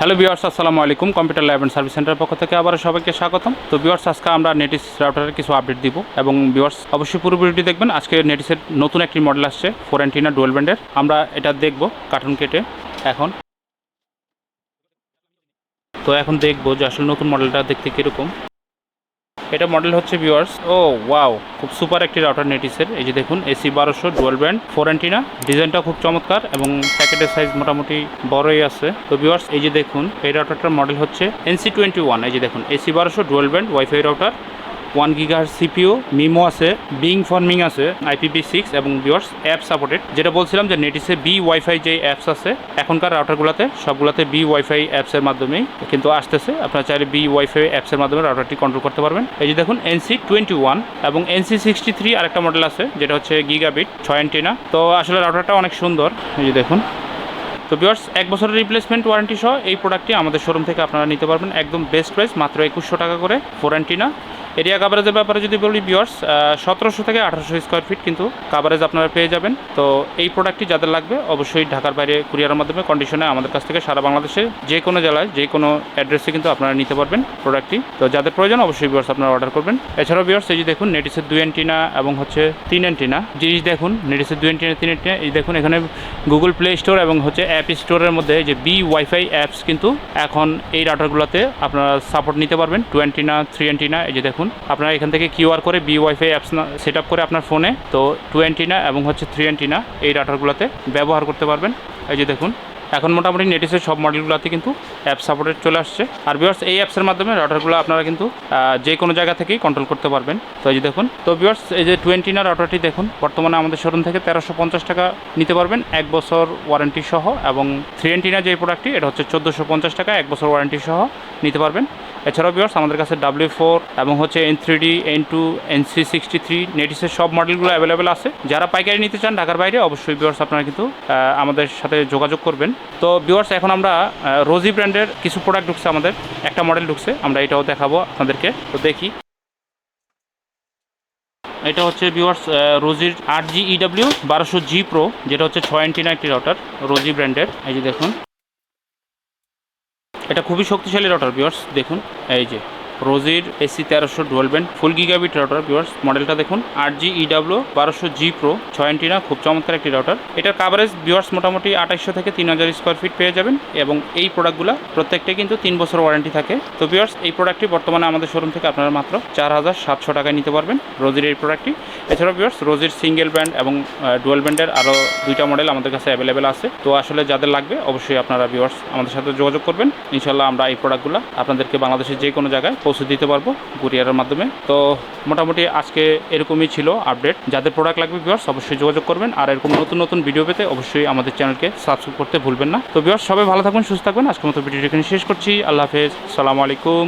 Hello viewers, আসসালামু আলাইকুম। Computer lab and service সেন্টারের পক্ষ থেকে আবার সবাইকে স্বাগতম। তো ভিউয়ার্স, আজকে আমরা নেটিস রাউটারের কিছু আপডেট দিব এবং ভিউয়ার্স অবশ্যই পুরো ভিডিওটি দেখবেন। আজকে নেটিসের নতুন একটি মডেল আসছে 4 অ্যান্টিনা ডুয়াল ব্যান্ডের। আমরা এটা দেখব কার্টুন কেটে। এখন দেখব যে আসলে নতুন মডেলটা দেখতে কীরকম। এটা মডেল হচ্ছে ভিউয়ার্স, ওয়াও, খুব সুপার একটি রাউটার নেটিসের। এই যে দেখুন, AC1200 ডুয়াল ব্যান্ড 4 অ্যান্টিনা। ডিজাইনটা খুব চমৎকার এবং প্যাকেটের সাইজ মোটামুটি বড়ই আছে। তো ভিউয়ার্স, এই যে দেখুন, এই রাউটারটার মডেল হচ্ছে NC21। এই যে দেখুন, AC1200 dual band wifi router, 1 GHz CPU, MIMO আছে, বিং ফর্মিং আছে, IPv6 এবং ভিউয়ার্স অ্যাপ সাপোর্টেড। যেটা বলছিলাম যে নেটিসে বি ওয়াইফাই যে অ্যাপস আছে এখনকার রাউটারগুলোতে সবগুলোতে বি ওয়াইফাই অ্যাপসের মাধ্যমেই কিন্তু আসতেছে। আপনারা চাইলে বি ওয়াইফাই অ্যাপসের মাধ্যমে রাউটারটি কন্ট্রোল করতে পারবেন। এই যে দেখুন, NC21 এবং NC63 আরেকটা মডেল আছে যেটা হচ্ছে গিগাবিট 6 অ্যান্টিনা। তো আসলে রাউটারটা অনেক সুন্দর। এই যে দেখুন। তো ভিউয়ার্স, 1 বছরের রিপ্লেসমেন্ট ওয়ারেন্টি সহ এই প্রোডাক্টটি আমাদের শোরুম থেকে আপনারা নিতে পারবেন একদম বেস্ট প্রাইস, মাত্র 2100 টাকা করে। 4 অ্যান্টিনা। এরিয়া কাভারেজের ব্যাপারে যদি বলি ভিউয়ার্স, 1700 থেকে 1800 স্কোয়ার ফিট কিন্তু কাভারেজ আপনারা পেয়ে যাবেন। তো এই প্রোডাক্টটি যাদের লাগবে অবশ্যই ঢাকার বাইরে কুরিয়ারের মাধ্যমে কন্ডিশনে আমাদের কাছ থেকে সারা বাংলাদেশে যে কোনো জেলায় যে কোনো অ্যাড্রেসে কিন্তু আপনারা নিতে পারবেন প্রোডাক্টটি। তো যাদের প্রয়োজন অবশ্যই ভিউয়ার্স আপনারা অর্ডার করবেন। এছাড়াও ভিউয়ার্স, এই যে দেখুন, নেটিসের 2 অ্যান্টিনা এবং হচ্ছে 3 অ্যান্টিনা। জিনিস দেখুন, নেটিসের 2 অ্যান্টিনা 3 অ্যান্টিনা। এই দেখুন, এখানে গুগল প্লে স্টোর এবং হচ্ছে অ্যাপ স্টোরের মধ্যে যে বি ওয়াইফাই অ্যাপস কিন্তু এখন এই রাউটারগুলোতে আপনারা সাপোর্ট নিতে পারবেন। 2 অ্যান্টিনা, 3 অ্যান্টিনা। এই যে দেখুন, আপনারা এখান থেকে কিউআর করে বি ওয়াইফাই অ্যাপস সেট আপ করে আপনার ফোনে তো 2 অ্যান্টিনা এবং হচ্ছে 3 অ্যান্টিনা এই রাউটারগুলোতে ব্যবহার করতে পারবেন। এই যে দেখুন, এখন মোটামুটি নেটিসের সব মডেলগুলোতে কিন্তু অ্যাপ সাপোর্টেড চলে আসছে। আর ভিউয়ার্স, এই অ্যাপসের মাধ্যমে রাউটারগুলো আপনারা কিন্তু যে কোনো জায়গা থেকেই কন্ট্রোল করতে পারবেন। তো এই যে দেখুন, তো ভিউয়ার্স, এই যে 2 অ্যান্টিনা রাউটারটি দেখুন, বর্তমানে আমাদের শোরুম থেকে 1350 টাকা নিতে পারবেন 1 বছর ওয়ারেন্টি সহ। এবং 3 অ্যান্টিনা যে প্রোডাক্টটি এটা হচ্ছে 1450 টাকা 1 বছর ওয়ারেন্টি সহ নিতে পারবেন। এছাড়াও ভিউয়ার্স, আমাদের কাছে W4 এবং হচ্ছে N3D, N2, NC63 নেটিসের সব মডেলগুলো অ্যাভেলেবেল আছে। যারা পাইকারি নিতে চান ঢাকার বাইরে অবশ্যই ভিউয়ার্স আপনারা কিন্তু আমাদের সাথে যোগাযোগ করবেন। তো ভিউয়ার্স, এখন আমরা রোজি ব্র্যান্ডের কিছু প্রোডাক্ট ঢুকছে, আমাদের একটা মডেল ঢুকছে, আমরা এটাও দেখাবো আপনাদেরকে। তো দেখি, এটা হচ্ছে viewers রোজির 8G EW 1200G Pro, যেটা হচ্ছে 6 অ্যান্টিনা একটি রাউটার রোজি ব্র্যান্ডের। এই যে দেখুন, এটা খুবই শক্তিশালী রাউটার ভিউয়ার্স। দেখুন, এই যে রোজির AC1300 ডুয়াল ব্যান্ড ফুল গিগাবিট রাউটার ভিউয়ার্স। মডেলটা দেখুন, 8G EW 1200G Pro 6 antenna, খুব চমৎকার একটি রাউটার। এটার কাভারেজ ভিউয়ার্স মোটামুটি 2800 থেকে 3000 স্কোয়ার ফিট পেয়ে যাবেন এবং এই প্রোডাক্টগুলো প্রত্যেকটাই কিন্তু 3 বছর ওয়ারেন্টি থাকে। তো ভিউয়ার্স, এই প্রোডাক্টটি বর্তমানে আমাদের শোরুম থেকে আপনারা মাত্র 4700 টাকায় নিতে পারবেন রোজির এই প্রোডাক্টটি। এছাড়াও ভিউয়ার্স, রোজির সিঙ্গেল ব্যান্ড এবং ডুয়াল ব্যান্ডের আরও 2টা মডেল আমাদের কাছে অ্যাভেলেবেল আছে। তো আসলে যাদের লাগবে অবশ্যই আপনারা ভিউয়ার্স আমাদের সাথে যোগাযোগ করবেন। ইনশাল্লাহ আমরা এই প্রোডাক্টগুলো আপনাদেরকে বাংলাদেশের যে কোনো জায়গায় পৌঁছে দিতে পারবো কুরিয়ারের মাধ্যমে। তো মোটামুটি আজকে এরকমই ছিল আপডেট। যাদের প্রোডাক্ট লাগবে ভিউয়ার্স অবশ্যই যোগাযোগ করবেন। আর এরকম নতুন নতুন ভিডিও পেতে অবশ্যই আমাদের চ্যানেলকে সাবস্ক্রাইব করতে ভুলবেন না। তো ভিউয়ার্স, সবাই ভালো থাকবেন, সুস্থ থাকবেন। আজকের মতো ভিডিওটি এখানে শেষ করছি। আল্লাহ হাফেজ, আসসালামু আলাইকুম।